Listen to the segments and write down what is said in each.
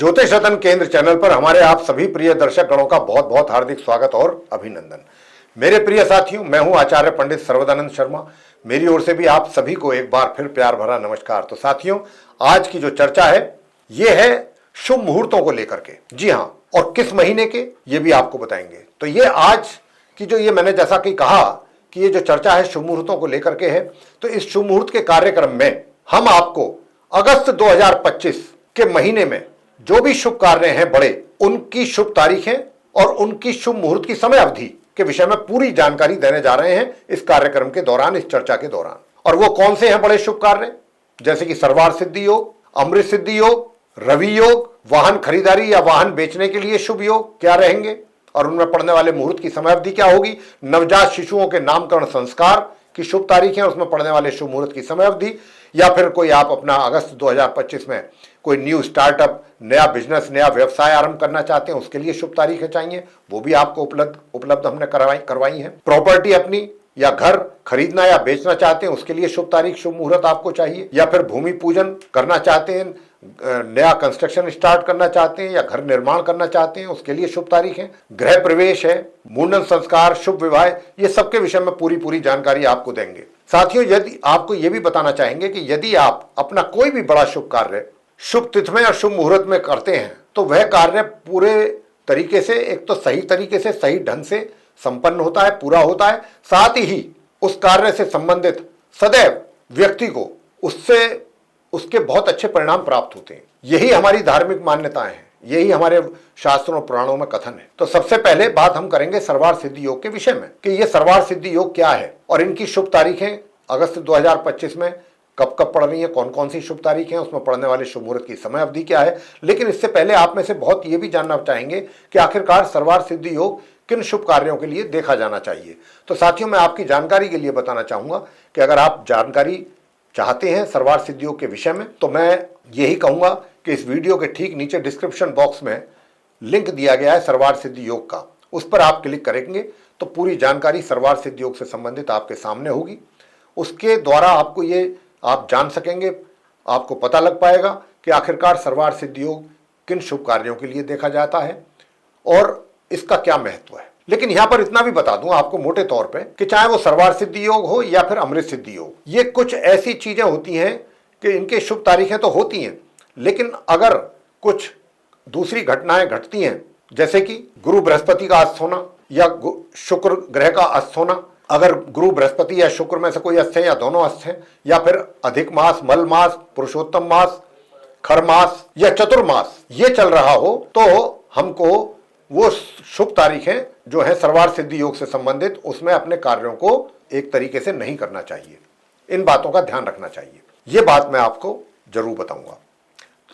ज्योतिष रतन केंद्र चैनल पर हमारे आप सभी प्रिय दर्शक गणों का बहुत बहुत हार्दिक स्वागत और अभिनंदन। मेरे प्रिय साथियों, मैं हूं आचार्य पंडित सर्वदानंद शर्मा। मेरी ओर से भी आप सभी को एक बार फिर प्यार भरा नमस्कार। तो साथियों, आज की जो चर्चा है ये है शुभ मुहूर्तों को लेकर के। जी हां, और किस महीने के ये भी आपको बताएंगे। तो ये आज की जो ये मैंने जैसा कि कहा कि ये जो चर्चा है शुभ मुहूर्तों को लेकर के है, तो इस शुभ मुहूर्त के कार्यक्रम में हम आपको अगस्त 2025 के महीने में जो भी शुभ कार्य हैं बड़े, उनकी शुभ तारीखें और उनकी शुभ मुहूर्त की समय अवधि के विषय में पूरी जानकारी देने जा रहे हैं इस कार्यक्रम के दौरान, इस चर्चा के दौरान। और वो कौन से हैं बड़े शुभ कार्य, जैसे कि सर्वार्थ सिद्धि योग, अमृत सिद्धि योग, रवि योग, वाहन खरीदारी या वाहन बेचने के लिए शुभ योग क्या रहेंगे और उनमें पड़ने वाले मुहूर्त की समय अवधि क्या होगी, नवजात शिशुओं के नामकरण संस्कार की शुभ तारीखें, उसमें पड़ने वाले शुभ मुहूर्त की समय अवधि, या फिर कोई आप अपना अगस्त 2025 में कोई न्यू स्टार्टअप, नया बिजनेस, नया व्यवसाय आरंभ करना चाहते हैं, उसके लिए शुभ तारीखें चाहिए, वो भी आपको उपलब्ध हमने करवाई है। प्रॉपर्टी अपनी या घर खरीदना या बेचना चाहते हैं, उसके लिए शुभ तारीख, शुभ मुहूर्त आपको चाहिए, या फिर भूमि पूजन करना चाहते हैं, नया कंस्ट्रक्शन स्टार्ट करना चाहते हैं या घर निर्माण करना चाहते हैं, उसके लिए शुभ तारीख है। गृह प्रवेश है, मुंडन संस्कार, शुभ विवाह, ये सबके विषय में पूरी जानकारी आपको देंगे। साथियों, यदि आपको यह भी बताना चाहेंगे कि यदि आप अपना कोई भी बड़ा शुभ कार्य शुभ तिथि में और शुभ मुहूर्त में करते हैं तो वह कार्य पूरे तरीके से, एक तो सही तरीके से, सही ढंग से संपन्न होता है, पूरा होता है। साथ ही उस कार्य से संबंधित सदैव व्यक्ति को उसके बहुत अच्छे परिणाम प्राप्त होते हैं। यही हमारी धार्मिक मान्यताएं हैं, यही हमारे शास्त्रों और पुराणों में कथन है। तो सबसे पहले बात हम करेंगे सर्वार्थ सिद्धि योग के विषय में कि ये सर्वार्थ सिद्धि योग क्या है और इनकी शुभ तारीखें अगस्त 2025 में कब कब पड़ रही है, कौन कौन सी शुभ तारीखें हैं, उसमें पड़ने वाले शुभ मुहूर्त की समय अवधि क्या है। लेकिन इससे पहले आप में से बहुत ये भी जानना चाहेंगे कि आखिरकार सर्वार्थ सिद्धि योग किन शुभ कार्यों के लिए देखा जाना चाहिए। तो साथियों, मैं आपकी जानकारी के लिए बताना चाहूंगा कि अगर आप जानकारी चाहते हैं सर्वार्थ सिद्धि योग के विषय में, तो मैं यही कहूंगा कि इस वीडियो के ठीक नीचे डिस्क्रिप्शन बॉक्स में लिंक दिया गया है सर्वार्थ सिद्धि योग का, उस पर आप क्लिक करेंगे तो पूरी जानकारी सर्वार्थ सिद्धि योग से संबंधित आपके सामने होगी। उसके द्वारा आपको ये आप जान सकेंगे, आपको पता लग पाएगा कि आखिरकार सर्वार्थ सिद्धि योग किन शुभ कार्यों के लिए देखा जाता है और इसका क्या महत्व है। लेकिन यहां पर इतना भी बता दूं आपको मोटे तौर पे कि चाहे वो सर्वार्थ सिद्धि योग हो या फिर अमृत सिद्धि योग, ये कुछ ऐसी चीजें होती हैं कि इनके शुभ तारीखें तो होती हैं, लेकिन अगर कुछ दूसरी घटनाएं घटती हैं, जैसे कि गुरु बृहस्पति का अस्त होना या शुक्र ग्रह का अस्त होना, अगर गुरु बृहस्पति या शुक्र में से कोई अस्त है या दोनों अस्त हैं, या फिर अधिक मास, मल मास, पुरुषोत्तम मास, खर मास या चतुर्मास ये चल रहा हो, तो हमको वो शुभ तारीखें जो है सर्वार्थ सिद्धि योग से संबंधित, उसमें अपने कार्यों को एक तरीके से नहीं करना चाहिए। इन बातों का ध्यान रखना चाहिए, ये बात मैं आपको जरूर बताऊंगा।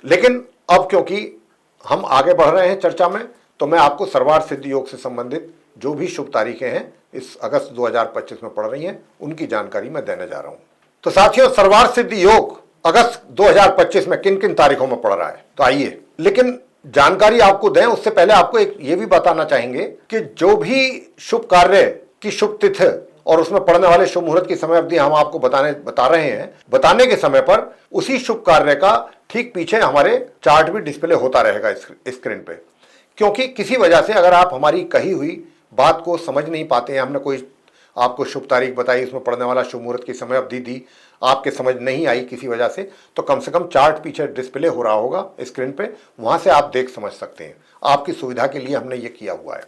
लेकिन अब क्योंकि हम आगे बढ़ रहे हैं चर्चा में, तो मैं आपको सर्वार्थ सिद्धि योग से संबंधित जो भी शुभ तारीखें हैं इस अगस्त 2025 में पड़ रही हैं, उनकी जानकारी मैं देने जा रहा हूं। तो साथियों, सर्वार्थ सिद्धि योग अगस्त 2025 में किन किन तारीखों में पड़ रहा है, तो आइए, लेकिन जानकारी आपको दें उससे पहले आपको एक ये भी बताना चाहेंगे कि जो भी शुभ कार्य की शुभ तिथि और उसमें पड़ने वाले शुभ मुहूर्त की समय अवधि हम आपको बता रहे हैं, बताने के समय पर उसी शुभ कार्य का ठीक पीछे हमारे चार्ट भी डिस्प्ले होता रहेगा स्क्रीन पे। क्योंकि किसी वजह से अगर आप हमारी कही हुई बात को समझ नहीं पाते हैं, हमने कोई आपको शुभ तारीख बताई, उसमें पड़ने वाला शुभ मुहूर्त की समय अवधि दी, आपके समझ नहीं आई किसी वजह से, तो कम से कम चार्ट पीछे डिस्प्ले हो रहा होगा स्क्रीन पे, वहां से आप देख समझ सकते हैं। आपकी सुविधा के लिए हमने ये किया हुआ है।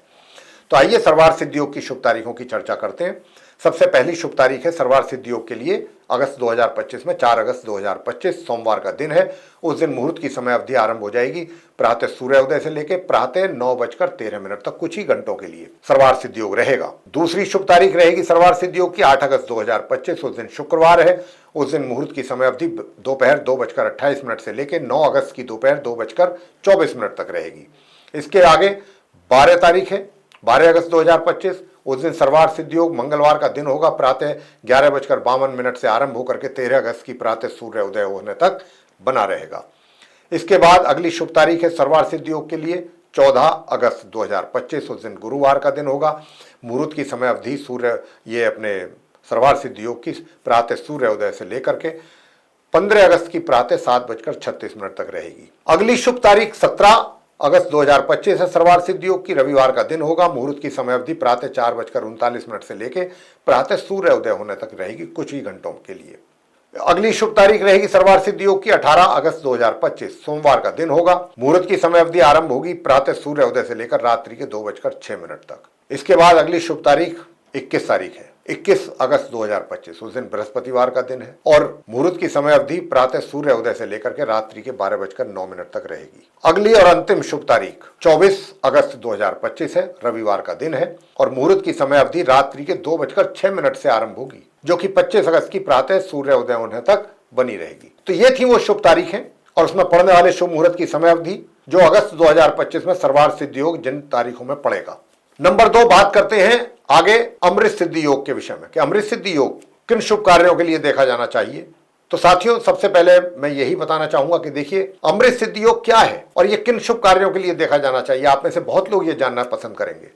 तो आइए सर्वार्थ सिद्धि योग की शुभ तारीखों की चर्चा करते हैं। सबसे पहली शुभ तारीख है सर्वार्थ सिद्धि योग के लिए अगस्त 2025 में 4 अगस्त 2025 सोमवार का दिन है। उस दिन मुहूर्त की समय अवधि आरंभ हो जाएगी प्रातः सूर्योदय से लेकर प्रातः 9:13 तक, कुछ ही घंटों के लिए सर्वार्थ सिद्धि योग रहेगा। दूसरी शुभ तारीख रहेगी सर्वार्थ सिद्धि योग की 8 अगस्त 2025, उस दिन शुक्रवार है। उस दिन मुहूर्त की समय अवधि दोपहर 2:28 से लेकर 9 अगस्त की दोपहर 2:24 तक रहेगी। इसके आगे 12 तारीख है 12 अगस्त 2025, उस दिन सर्वार्थ सिद्धि योग मंगलवार का दिन होगा, प्रातः 11:52 से आरंभ होकर के 13 अगस्त की प्रातः सूर्य उदय होने तक बना रहेगा। इसके बाद अगली शुभ तारीख है सर्वार्थ सिद्धि योग के लिए 14 अगस्त 2025, उस दिन गुरुवार का दिन होगा। मुहूर्त की समय अवधि सर्वार्थ सिद्धि योग की प्रातः सूर्य उदय से लेकर के 15 अगस्त की प्रातः 7:36 तक रहेगी। अगली शुभ तारीख 17 अगस्त 2025 है। सर्वार्थ सिद्ध योग की रविवार का दिन होगा। मुहूर्त की समय अवधि प्रातः 4:39 से लेकर प्रातः सूर्य उदय होने तक रहेगी, कुछ ही घंटों के लिए। अगली शुभ तारीख रहेगी सर्वार्थ सिद्ध योग की 18 अगस्त 2025 सोमवार का दिन होगा। मुहूर्त की समय अवधि आरंभ होगी प्रातः सूर्य उदय से लेकर रात्रि के 2:06 तक। इसके बाद अगली शुभ तारीख 21 तारीख है, 21 अगस्त 2025। उस दिन बृहस्पतिवार का दिन है और मुहूर्त की समय अवधि प्रातः सूर्य उदय से लेकर के रात्रि के 12:09 तक रहेगी। अगली और अंतिम शुभ तारीख 24 अगस्त 2025 है, रविवार का दिन है और मुहूर्त की समय अवधि रात्रि के 2:06 से आरंभ होगी, जो कि 25 अगस्त की प्रातः सूर्य उदय होने तक बनी रहेगी। तो ये थी वो शुभ तारीखें और उसमें पड़ने वाले शुभ मुहूर्त की समय अवधि जो अगस्त 2025 में सर्वार्थ सिद्ध योग जिन तारीखों में पड़ेगा। नंबर 2 बात करते हैं आगे अमृत सिद्धि योग के विषय में कि अमृत सिद्धि योग किन शुभ कार्यों के लिए देखा जाना चाहिए। तो साथियों, सबसे पहले मैं यही बताना चाहूंगा कि देखिए अमृत सिद्धि योग क्या है और ये किन शुभ कार्यों के लिए देखा जाना चाहिए। आप में से बहुत लोग ये जानना पसंद करेंगे,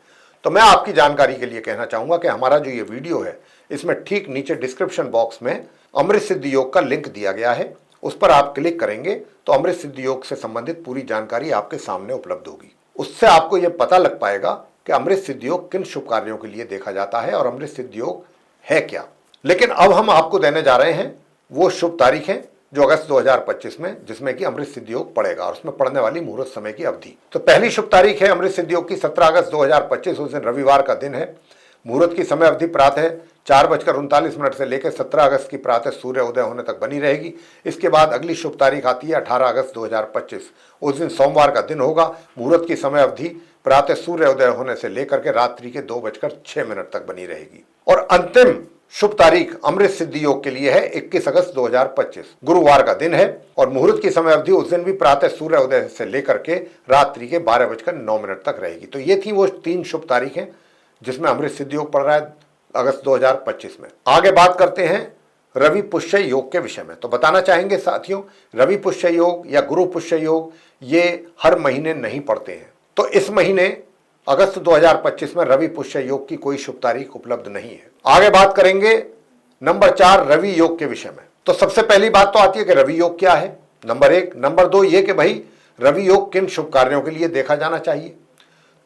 तो मैं आपकी जानकारी के लिए कहना चाहूंगा कि हमारा जो ये वीडियो है इसमें ठीक नीचे डिस्क्रिप्शन बॉक्स में अमृत सिद्धि योग का लिंक दिया गया है। उस पर आप क्लिक करेंगे तो अमृत सिद्धि योग से संबंधित पूरी जानकारी आपके सामने उपलब्ध होगी। उससे आपको यह पता लग पाएगा कि अमृत सिद्धि योग किन शुभ कार्यों के लिए देखा जाता है और अमृत सिद्धि योग है क्या। लेकिन अब हम आपको देने जा रहे हैं वो शुभ तारीखें जो अगस्त 2025 में जिसमें कि अमृत सिद्धि योग पड़ेगा और उसमें पड़ने वाली मुहूर्त समय की अवधि। तो पहली शुभ तारीख है अमृत सिद्धि योग की 17 अगस्त 2025। उस दिन रविवार का दिन है। मुहूर्त की समय अवधि प्रातः 4:39 से लेकर 17 अगस्त की प्रातः सूर्य उदय होने तक बनी रहेगी। इसके बाद अगली शुभ तारीख आती है 18 अगस्त 2025। उस दिन सोमवार का दिन होगा। मुहूर्त की समय अवधि प्रातः सूर्य उदय होने से लेकर के रात्रि के 2:06 तक बनी रहेगी। और अंतिम शुभ तारीख अमृत सिद्धि योग के लिए है 21 अगस्त 2025, गुरुवार का दिन है और मुहूर्त की समय अवधि उस दिन भी प्रातः सूर्य उदय से लेकर के रात्रि के 12:09 तक रहेगी। तो ये थी वो 3 शुभ तारीखें जिसमें अमृत सिद्धि योग पड़ रहा है अगस्त 2025 में। आगे बात करते हैं रवि पुष्य योग के विषय में। तो बताना चाहेंगे साथियों, रवि पुष्य योग या गुरु पुष्य योग ये हर महीने नहीं पड़ते हैं। तो इस महीने अगस्त 2025 में रवि पुष्य योग की कोई शुभ तारीख उपलब्ध नहीं है। आगे बात करेंगे नंबर 4 रवि योग के विषय में। तो सबसे पहली बात तो आती है कि रवि योग क्या है, नंबर 1। नंबर 2 ये कि भाई रवि योग किन शुभ कार्यों के लिए देखा जाना चाहिए।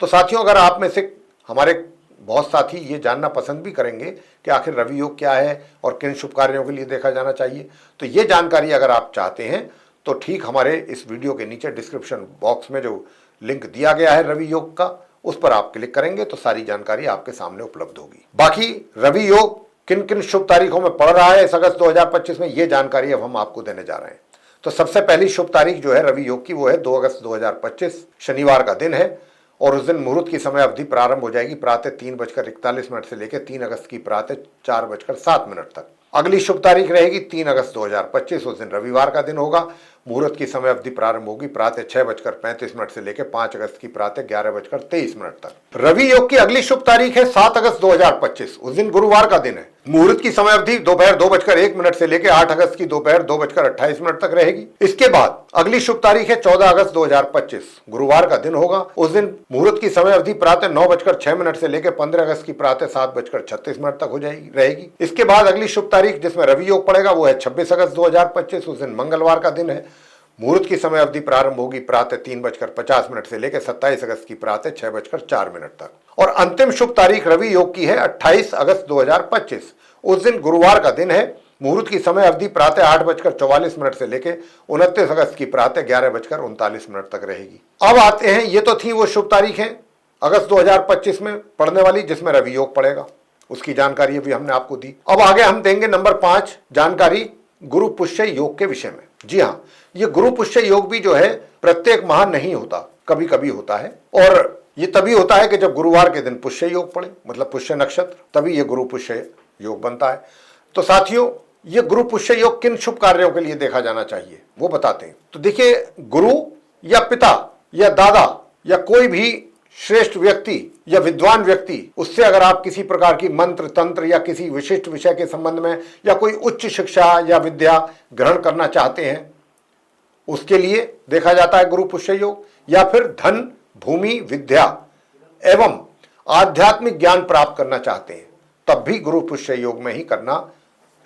तो साथियों, अगर आप में से हमारे बहुत साथी ये जानना पसंद भी करेंगे कि आखिर रवि योग क्या है और किन शुभ कार्यों के लिए देखा जाना चाहिए, तो ये जानकारी अगर आप चाहते हैं तो ठीक हमारे इस वीडियो के नीचे डिस्क्रिप्शन बॉक्स में जो लिंक दिया गया है रवि योग का, उस पर आप क्लिक करेंगे तो सारी जानकारी आपके सामने उपलब्ध होगी। बाकी रवि योग किन किन शुभ तारीखों में पड़ रहा है इस अगस्त 2025 में, ये जानकारी अब हम आपको देने जा रहे हैं। तो सबसे पहली शुभ तारीख जो है रवि योग की वो है 2 अगस्त 2025, शनिवार का दिन है और उस दिन मुहूर्त की समय अवधि प्रारंभ हो जाएगी प्रातः 3:41 से लेकर 3 अगस्त की प्रातः 4:07 तक। अगली शुभ तारीख रहेगी 3 अगस्त 2025, उस दिन रविवार का दिन होगा। मुहूर्त की समय अवधि प्रारंभ होगी प्रातः 6:35 से लेकर 5 अगस्त की प्रातः 11:23 तक। रवि योग की अगली शुभ तारीख है 7 अगस्त 2025, उस दिन गुरुवार का दिन है। मुहूर्त की समय अवधि दोपहर 2:01 से लेकर 8 अगस्त की दोपहर 2:28 तक रहेगी। इसके बाद अगली शुभ तारीख है 14 अगस्त 2025, गुरुवार का दिन होगा। उस दिन मुहूर्त की समय अवधि प्रातः 9:06 से लेकर 15 अगस्त की प्रातः 7:36 तक हो जाएगी रहेगी। इसके बाद अगली शुभ तारीख जिसमें रवि योग पड़ेगा वो है 26 अगस्त 2025, उस दिन मंगलवार का दिन है। मुहूर्त की समय अवधि प्रारंभ होगी प्रातः 3:50 से लेकर 27 अगस्त की प्रातः 6:04 तक। और अंतिम शुभ तारीख रवि योग की है 28 अगस्त 2025, उस दिन गुरुवार का दिन है। मुहूर्त की समय अवधि प्रातः 8:44 से लेकर 29 अगस्त की प्रातः 11:39 तक रहेगी। अब आते हैं, ये तो थी वो शुभ तारीखें अगस्त 2025 में पड़ने वाली जिसमें रवि योग पड़ेगा, उसकी जानकारी अभी हमने आपको दी। अब आगे हम देंगे नंबर 5 जानकारी गुरु पुष्य योग के विषय में। जी हाँ, ये गुरु पुष्य योग भी जो है प्रत्येक माह नहीं होता, कभी कभी होता है और ये तभी होता है कि जब गुरुवार के दिन पुष्य योग पड़े, मतलब पुष्य नक्षत्र, तभी ये गुरु पुष्य योग बनता है। तो साथियों, ये गुरु पुष्य योग किन शुभ कार्यों के लिए देखा जाना चाहिए वो बताते हैं। तो देखिए, गुरु या पिता या दादा या कोई भी श्रेष्ठ व्यक्ति या विद्वान व्यक्ति, उससे अगर आप किसी प्रकार की मंत्र तंत्र या किसी विशिष्ट विषय के संबंध में या कोई उच्च शिक्षा या विद्या ग्रहण करना चाहते हैं, उसके लिए देखा जाता है गुरु पुष्य योग। या फिर धन, भूमि, विद्या एवं आध्यात्मिक ज्ञान प्राप्त करना चाहते हैं, तब भी गुरु पुष्य योग में ही करना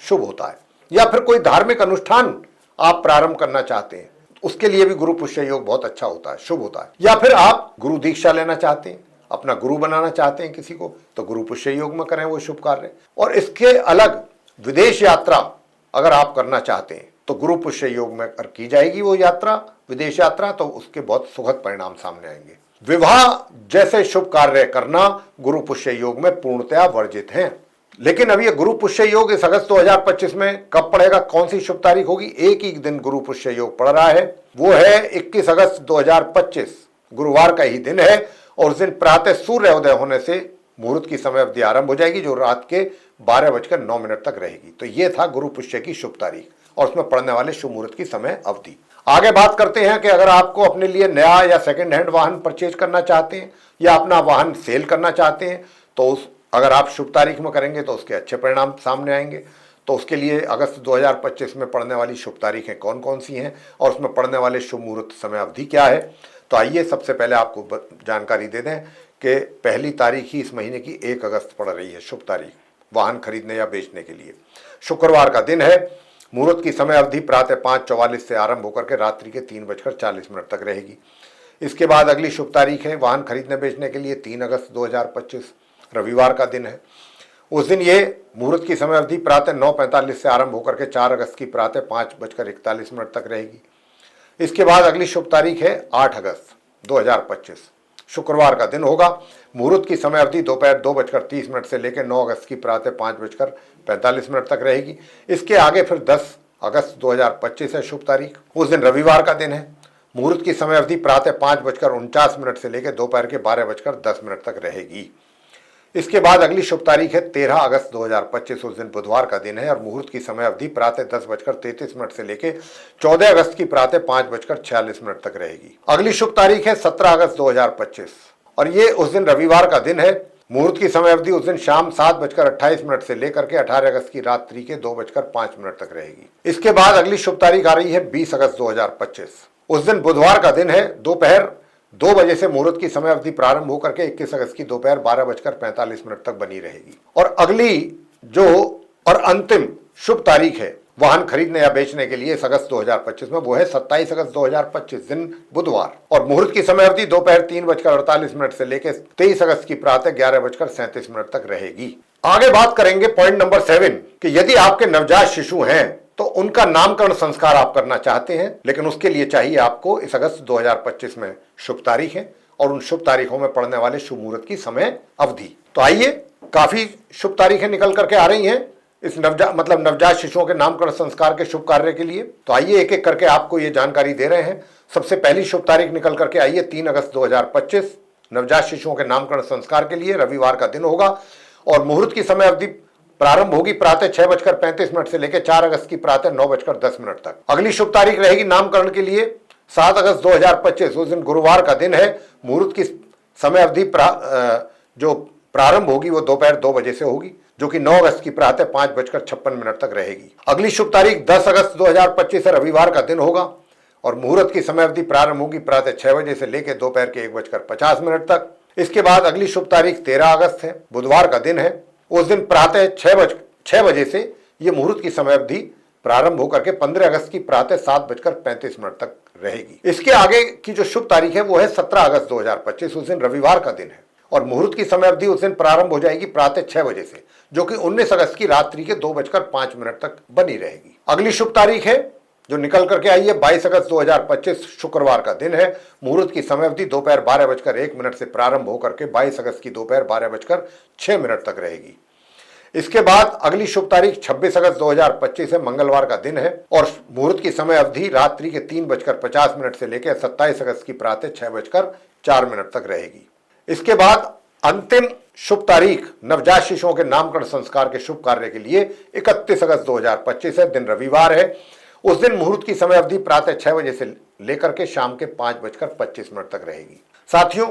शुभ होता है। या फिर कोई धार्मिक अनुष्ठान आप प्रारंभ करना चाहते हैं, उसके लिए भी गुरु पुष्य योग बहुत अच्छा होता है, शुभ होता है। या फिर आप गुरु दीक्षा लेना चाहते हैं, अपना गुरु बनाना चाहते हैं किसी को, तो गुरु पुष्य योग में करें वो शुभ कार्य। और इसके अलग विदेश यात्रा अगर आप करना चाहते हैं तो गुरु पुष्य योग में की जाएगी वो यात्रा, विदेश यात्रा, तो उसके बहुत सुखद परिणाम सामने आएंगे। विवाह जैसे शुभ कार्य करना गुरु पुष्य योग में पूर्णतया वर्जित है। लेकिन अब ये गुरु पुष्य योग इस अगस्त 2025 में कब पड़ेगा, कौन सी शुभ तारीख होगी? एक ही दिन गुरु पुष्य योग पड़ रहा है, वो है 21 अगस्त 2025, गुरुवार का ही दिन है। और उस दिन प्रातः सूर्योदय होने से मुहूर्त की समय अवधि आरंभ हो जाएगी, जो रात के 12:09 तक रहेगी। तो ये था गुरु पुष्य की शुभ तारीख और उसमें पड़ने वाले शुभ मुहूर्त की समय अवधि। आगे बात करते हैं कि अगर आपको अपने लिए नया या सेकंड हैंड वाहन परचेज करना चाहते हैं या अपना वाहन सेल करना चाहते हैं, तो अगर आप शुभ तारीख में करेंगे तो उसके अच्छे परिणाम सामने आएंगे। तो उसके लिए अगस्त 2025 में पड़ने वाली शुभ तारीखें कौन कौन सी हैं और उसमें पड़ने वाले शुभ मुहूर्त समय अवधि क्या है, तो आइए सबसे पहले आपको जानकारी दे दें कि पहली तारीख ही इस महीने की 1 अगस्त पड़ रही है, शुभ तारीख वाहन खरीदने या बेचने के लिए। शुक्रवार का दिन है। मुहूर्त की समय अवधि प्रातः 5:44 से आरंभ होकर के रात्रि के 3:40 तक रहेगी। इसके बाद अगली शुभ तारीख है वाहन खरीदने बेचने के लिए 3 अगस्त 2025, रविवार का दिन है। उस दिन ये मुहूर्त की समय अवधि प्रातः 9:45 से आरंभ होकर के 4 अगस्त की प्रातः 5:41 तक रहेगी। इसके बाद अगली शुभ तारीख है 8 अगस्त 2025, शुक्रवार का दिन होगा। मुहूर्त की समय अवधि दोपहर 2:30 से लेकर 9 अगस्त की प्रातः 5:45 तक रहेगी। इसके आगे फिर 10 अगस्त 2025 है शुभ तारीख, उस दिन रविवार का दिन है। मुहूर्त की समय अवधि प्रातः 5:49 से लेकर दोपहर के 12:10 तक रहेगी। इसके बाद अगली शुभ तारीख है 13 अगस्त 2025, उस दिन बुधवार का दिन है और मुहूर्त की समय अवधि प्रातः 10:33 से लेकर 14 अगस्त की प्रातः 5:46 तक रहेगी। अगली शुभ तारीख है 17 अगस्त 2025 और ये उस दिन रविवार का दिन है। मुहूर्त की समय अवधि उस दिन शाम 7:28 से लेकर के 18 अगस्त की रात्रि के 2:05 तक रहेगी। इसके बाद अगली शुभ तारीख आ रही है 20 अगस्त 2025, उस दिन बुधवार का दिन है। दोपहर 2 बजे से मुहूर्त की समय अवधि प्रारंभ होकर के 21 अगस्त की दोपहर 12:45 तक बनी रहेगी। और अगली जो और अंतिम शुभ तारीख है वाहन खरीदने या बेचने के लिए इस अगस्त 2025 में, वो है 27 अगस्त 2025 दिन बुधवार और मुहूर्त की समय अवधि दोपहर 3:48 से लेकर 23 अगस्त की प्रातः 11:37 तक रहेगी। आगे बात करेंगे पॉइंट नंबर 7 कि यदि आपके नवजात शिशु हैं तो उनका नामकरण संस्कार आप करना चाहते हैं, लेकिन उसके लिए चाहिए आपको इस अगस्त 2025 में शुभ तारीख है और उन शुभ तारीखों में पड़ने वाले शुभ मुहूर्त की समय अवधि। तो आइए, काफी शुभ तारीखें निकल करके आ रही हैं इस नवजात शिशुओं के नामकरण संस्कार के शुभ कार्य के लिए। तो आइए एक एक करके आपको ये जानकारी दे रहे हैं। सबसे पहली शुभ तारीख निकल करके आई है 3 अगस्त 2025, नवजात शिशुओं के नामकरण संस्कार के लिए रविवार का दिन होगा और मुहूर्त की समय अवधि प्रारंभ होगी प्रातः 6:35 से लेकर 4 अगस्त की प्रातः 9:10 तक। अगली शुभ तारीख रहेगी नामकरण के लिए 7 अगस्त 2025, उस दिन गुरुवार का दिन है। मुहूर्त की समय अवधि जो प्रारंभ होगी वो दोपहर 2 बजे से होगी, जो कि 9 अगस्त की प्रातः 5:56 तक रहेगी। अगली शुभ तारीख 10 अगस्त 2025 रविवार का दिन होगा और मुहूर्त की समय अवधि प्रारंभ होगी प्रातः 6 बजे से लेकर दोपहर के 1:50 तक। इसके बाद अगली शुभ तारीख 13 अगस्त है, बुधवार का दिन है। उस दिन प्रातः 6 बजे से ये मुहूर्त की समय अवधि प्रारंभ होकर के 15 अगस्त की प्रातः 7:35 तक रहेगी। इसके आगे की जो शुभ तारीख है वो है 17 अगस्त 2025, उस दिन रविवार का दिन है और मुहूर्त की समय अवधि उस दिन प्रारंभ हो जाएगी प्रातः 6 बजे से, जो कि 19 अगस्त की रात्रि के 2:05 तक बनी रहेगी। अगली शुभ तारीख है जो निकल करके आई है 22 अगस्त 2025, शुक्रवार का दिन है। मुहूर्त की समय अवधि दोपहर 12:01 से प्रारंभ होकर के 22 अगस्त की दोपहर 12:06 तक रहेगी। इसके बाद अगली शुभ तारीख 26 अगस्त 2025 है, मंगलवार का दिन है और मुहूर्त की समय अवधि रात्रि के 3:50 से लेकर 27 अगस्त की प्रातः 6:04 तक रहेगी। इसके बाद अंतिम शुभ तारीख नवजात शिशुओं के नामकरण संस्कार के शुभ कार्य के लिए 31 अगस्त 2025 है, दिन रविवार है। उस दिन मुहूर्त की समय अवधि प्रातः 6 बजे से लेकर के शाम के 5:25 तक रहेगी। साथियों,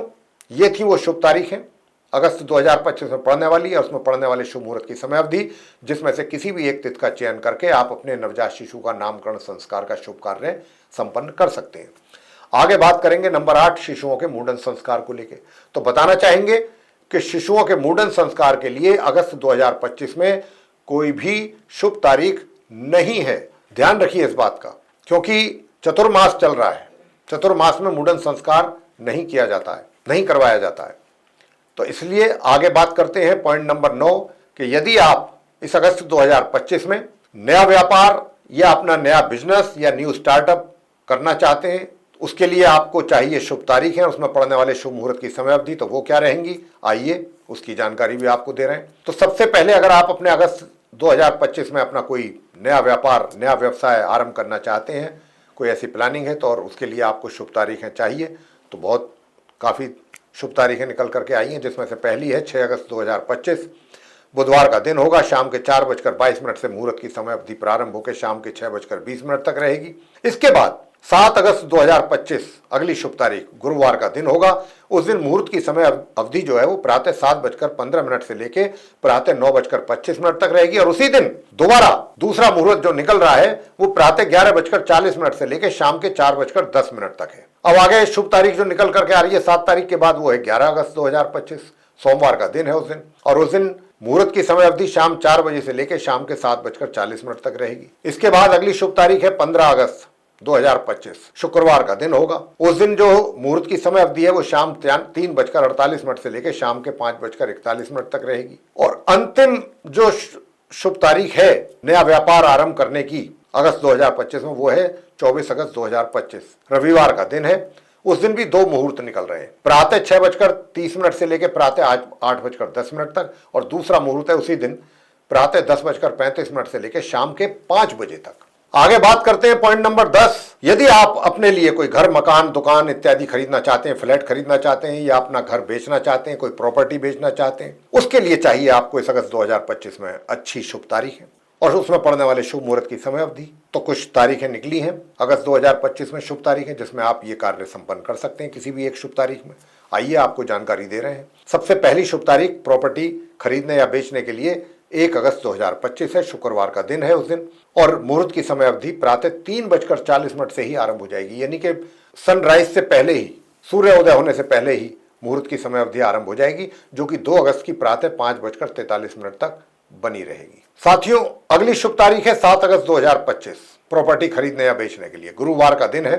ये थी वो शुभ तारीखें अगस्त 2025 में पड़ने वाली है, उसमें पड़ने वाले शुभ मुहूर्त की समय अवधि, जिसमें से किसी भी एक तिथि का चयन करके आप अपने नवजात शिशु का नामकरण संस्कार का शुभ कार्य संपन्न कर सकते हैं। आगे बात करेंगे नंबर 8 शिशुओं के मुंडन संस्कार को लेकर। तो बताना चाहेंगे कि शिशुओं के मुंडन संस्कार के लिए अगस्त 2025 में कोई भी शुभ तारीख नहीं है। ध्यान रखिए इस बात का, क्योंकि चतुर्मास चल रहा है। चतुर्मास में मुंडन संस्कार नहीं किया जाता है, नहीं करवाया जाता है। तो इसलिए आगे बात करते हैं पॉइंट नंबर 9 कि यदि आप इस अगस्त 2025 में नया व्यापार या अपना नया बिजनेस या न्यू स्टार्टअप करना चाहते हैं, उसके लिए आपको चाहिए शुभ तारीख है, उसमें पड़ने वाले शुभ मुहूर्त की समय अवधि, तो वो क्या रहेंगी, आइए उसकी जानकारी भी आपको दे रहे हैं। तो सबसे पहले अगर आप अपने अगस्त 2025 में अपना कोई नया व्यापार, नया व्यवसाय आरंभ करना चाहते हैं, कोई ऐसी प्लानिंग है, तो और उसके लिए आपको शुभ तारीखें चाहिए, तो बहुत काफ़ी शुभ तारीखें निकल करके आई हैं, जिसमें से पहली है 6 अगस्त 2025, बुधवार का दिन होगा। शाम के 4:22 से मुहूर्त की समय अवधि प्रारंभ होकर शाम के 6:20 तक रहेगी। इसके बाद 7 अगस्त 2025 अगली शुभ तारीख गुरुवार का दिन होगा। उस दिन मुहूर्त की समय अवधि जो है वो प्रातः 7:15 से लेके प्रातः 9:25 तक रहेगी। और उसी दिन दोबारा दूसरा मुहूर्त जो निकल रहा है वो प्रातः 11:40 से लेके शाम के 4:10 तक है। अब आगे शुभ तारीख जो निकल करके आ रही है 7 तारीख के बाद, वो है 11 अगस्त 2025, सोमवार का दिन है उस दिन। और उस दिन मुहूर्त की समय अवधि शाम 4 बजे से लेकर शाम के 7:40 तक रहेगी। इसके बाद अगली शुभ तारीख है 15 अगस्त 2025, शुक्रवार का दिन होगा। उस दिन जो मुहूर्त की समय अवधि है वो शाम 3:48 से लेकर शाम के 5:41 तक रहेगी। और अंतिम जो शुभ तारीख है नया व्यापार आरंभ करने की अगस्त 2025 में, वो है 24 अगस्त 2025, रविवार का दिन है। उस दिन भी 2 मुहूर्त निकल रहे हैं, प्रातः 6:30 से लेकर प्रातः 8:10 तक, और दूसरा मुहूर्त है उसी दिन प्रातः 10:35 से लेकर शाम के 5 बजे तक। आगे बात करते हैं पॉइंट नंबर 10। यदि आप अपने लिए कोई घर, मकान, दुकान इत्यादि खरीदना चाहते हैं, फ्लैट खरीदना चाहते हैं, या अपना घर बेचना चाहते हैं, कोई प्रॉपर्टी बेचना चाहते हैं, उसके लिए चाहिए आपको इस अगस्त 2025 में अच्छी शुभ तारीख है और उसमें पड़ने वाले शुभ मुहूर्त की समय अवधि। तो कुछ तारीखें निकली हैं अगस्त 2025 में शुभ तारीखें, जिसमें आप ये कार्य संपन्न कर सकते हैं किसी भी एक शुभ तारीख में। आइए आपको जानकारी दे रहे हैं। सबसे पहली शुभ तारीख प्रॉपर्टी खरीदने या बेचने के लिए 1 अगस्त 2025 है, शुक्रवार का दिन है उस दिन। और मुहूर्त की समय अवधि प्रातः 3:40 से ही आरंभ हो जाएगी, यानी कि सनराइज से पहले ही, सूर्योदय होने से पहले ही मुहूर्त की समय अवधि आरंभ हो जाएगी, जो कि 2 अगस्त की प्रातः 5:43 तक बनी रहेगी। साथियों, अगली शुभ तारीख है 7 अगस्त 2025, प्रॉपर्टी खरीदने या बेचने के लिए, गुरुवार का दिन है,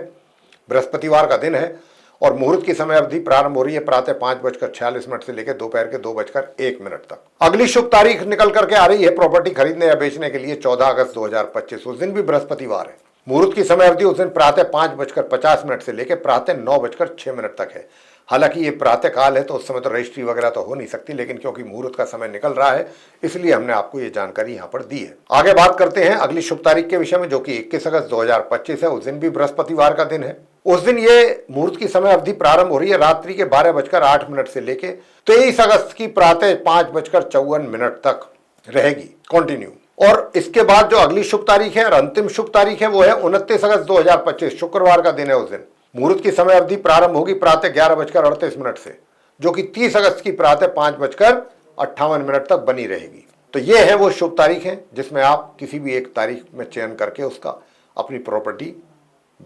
बृहस्पतिवार का दिन है। और मुहूर्त की समय अवधि प्रारंभ हो रही है प्रातः 5:46 से लेकर दोपहर के 2:01 तक। अगली शुभ तारीख निकल करके आ रही है प्रॉपर्टी खरीदने या बेचने के लिए 14 अगस्त 2025, उस दिन भी बृहस्पतिवार है। मुहूर्त की समय अवधि उस दिन प्रातः 5:50 से लेकर प्रातः 9:06 तक है। हालांकि ये प्रातः काल है तो उस समय तो रजिस्ट्री वगैरह तो हो नहीं सकती, लेकिन क्योंकि मुहूर्त का समय निकल रहा है इसलिए हमने आपको ये जानकारी यहाँ पर दी है। आगे बात करते हैं अगली शुभ तारीख के विषय में, जो कि 21 अगस्त 2025 है। उस दिन भी बृहस्पतिवार का दिन है। उस दिन ये मुहूर्त की समय अवधि प्रारंभ हो रही है रात्रि के 12:08 से लेके 23 अगस्त की प्रातः 5:54 तक रहेगी कंटिन्यू। और इसके बाद जो अगली शुभ तारीख है और अंतिम शुभ तारीख है वो है 29 अगस्त 2025, शुक्रवार का दिन है। उस दिन मुहूर्त की समय अवधि प्रारंभ होगी प्रातः 11:38 से, जो कि 30 अगस्त की प्रातः 5:58 तक बनी रहेगी। तो ये है वो शुभ तारीख है जिसमें आप किसी भी एक तारीख में चयन करके उसका अपनी प्रॉपर्टी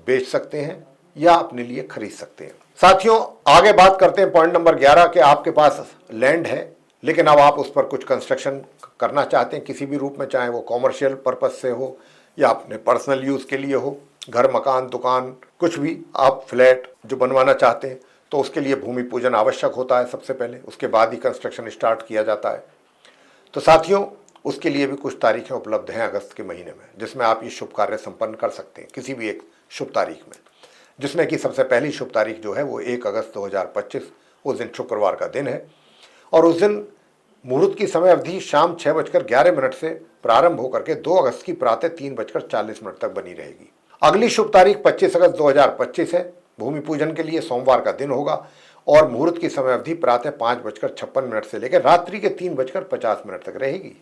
बेच सकते हैं या अपने लिए खरीद सकते हैं। साथियों, आगे बात करते हैं पॉइंट नंबर 11 के आपके पास लैंड है, लेकिन अब आप उस पर कुछ कंस्ट्रक्शन करना चाहते हैं किसी भी रूप में, चाहे वो कॉमर्शियल पर्पज से हो या अपने पर्सनल यूज़ के लिए हो, घर, मकान, दुकान, कुछ भी आप फ्लैट जो बनवाना चाहते हैं, तो उसके लिए भूमि पूजन आवश्यक होता है सबसे पहले, उसके बाद ही कंस्ट्रक्शन स्टार्ट किया जाता है। तो साथियों, उसके लिए भी कुछ तारीखें उपलब्ध हैं अगस्त के महीने में, जिसमें आप ये शुभ कार्य संपन्न कर सकते हैं किसी भी एक शुभ तारीख में, जिसमें कि सबसे पहली शुभ तारीख जो है वो 1 अगस्त 2025, उस दिन शुक्रवार का दिन है। और उस दिन मुहूर्त की समय अवधि शाम 6:11 से प्रारंभ होकर के 2 अगस्त की प्रातः 3:40 तक बनी रहेगी। अगली शुभ तारीख 25 अगस्त 2025 है, भूमि पूजन के लिए सोमवार का दिन होगा। और मुहूर्त की समय अवधि प्रातः 5:56 से लेकर रात्रि के 3:50 तक रहेगी।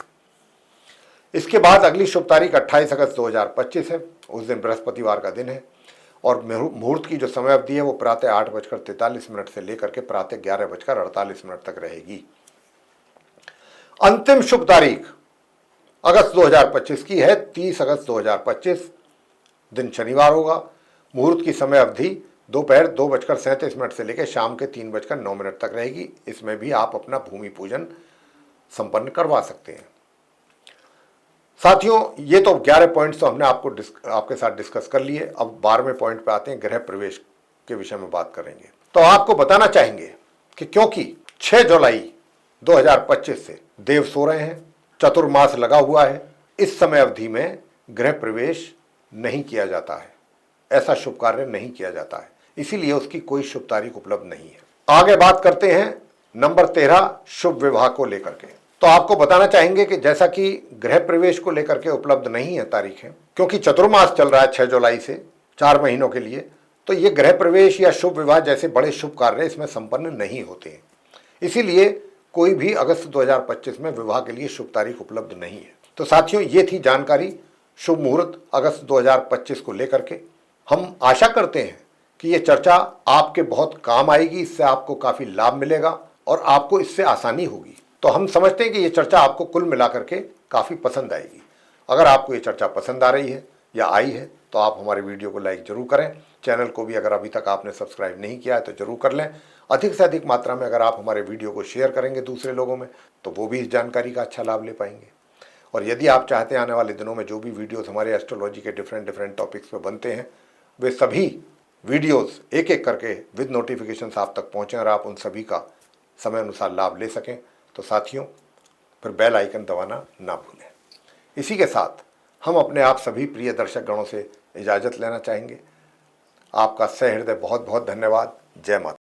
इसके बाद अगली शुभ तारीख 28 अगस्त 2025 है, उस दिन बृहस्पतिवार का दिन है। और मुहूर्त की जो समय अवधि है वो प्रातः 8:43 से लेकर के प्रातः 11:48 तक रहेगी। अंतिम शुभ तारीख अगस्त 2025 की है 30 अगस्त 2025, दिन शनिवार होगा। मुहूर्त की समय अवधि दोपहर 2:37 से लेकर शाम के 3:09 तक रहेगी। इसमें भी आप अपना भूमि पूजन संपन्न करवा सकते हैं। साथियों, ये तो 11 पॉइंट्स तो हमने आपके साथ डिस्कस कर लिए। अब 12वें पॉइंट पे आते हैं, गृह प्रवेश के विषय में बात करेंगे। तो आपको बताना चाहेंगे कि क्योंकि 6 जुलाई 2025 से देव सो रहे हैं, चतुर्मास लगा हुआ है, इस समय अवधि में गृह प्रवेश नहीं किया जाता है, ऐसा शुभ कार्य नहीं किया जाता है, इसीलिए उसकी कोई शुभ तारीख उपलब्ध नहीं है। आगे बात करते हैं नंबर 13 शुभ विवाह को लेकर के। तो आपको बताना चाहेंगे कि जैसा कि गृह प्रवेश को लेकर के उपलब्ध नहीं है तारीखें, क्योंकि चतुर्मास चल रहा है 6 जुलाई से 4 महीनों के लिए, तो ये गृह प्रवेश या शुभ विवाह जैसे बड़े शुभ कार्य इसमें संपन्न नहीं होते हैं। इसीलिए कोई भी अगस्त 2025 में विवाह के लिए शुभ तारीख उपलब्ध नहीं है। तो साथियों, ये थी जानकारी शुभ मुहूर्त अगस्त 2025 को लेकर के। हम आशा करते हैं कि ये चर्चा आपके बहुत काम आएगी, इससे आपको काफ़ी लाभ मिलेगा और आपको इससे आसानी होगी। तो हम समझते हैं कि ये चर्चा आपको कुल मिलाकर के काफ़ी पसंद आएगी। अगर आपको ये चर्चा पसंद आ रही है या आई है तो आप हमारे वीडियो को लाइक जरूर करें। चैनल को भी अगर अभी तक आपने सब्सक्राइब नहीं किया है तो जरूर कर लें। अधिक से अधिक मात्रा में अगर आप हमारे वीडियो को शेयर करेंगे दूसरे लोगों में तो वो भी इस जानकारी का अच्छा लाभ ले पाएंगे। और यदि आप चाहते हैं आने वाले दिनों में जो भी वीडियोस हमारे एस्ट्रोलॉजी के डिफरेंट टॉपिक्स पे बनते हैं, वे सभी वीडियोस एक एक करके विद नोटिफिकेशंस आप तक पहुँचें और आप उन सभी का समय अनुसार लाभ ले सकें, तो साथियों फिर बेल आइकन दबाना ना भूलें। इसी के साथ हम अपने आप सभी प्रिय दर्शक गणों से इजाज़त लेना चाहेंगे। आपका सहृदय बहुत बहुत धन्यवाद। जय माता।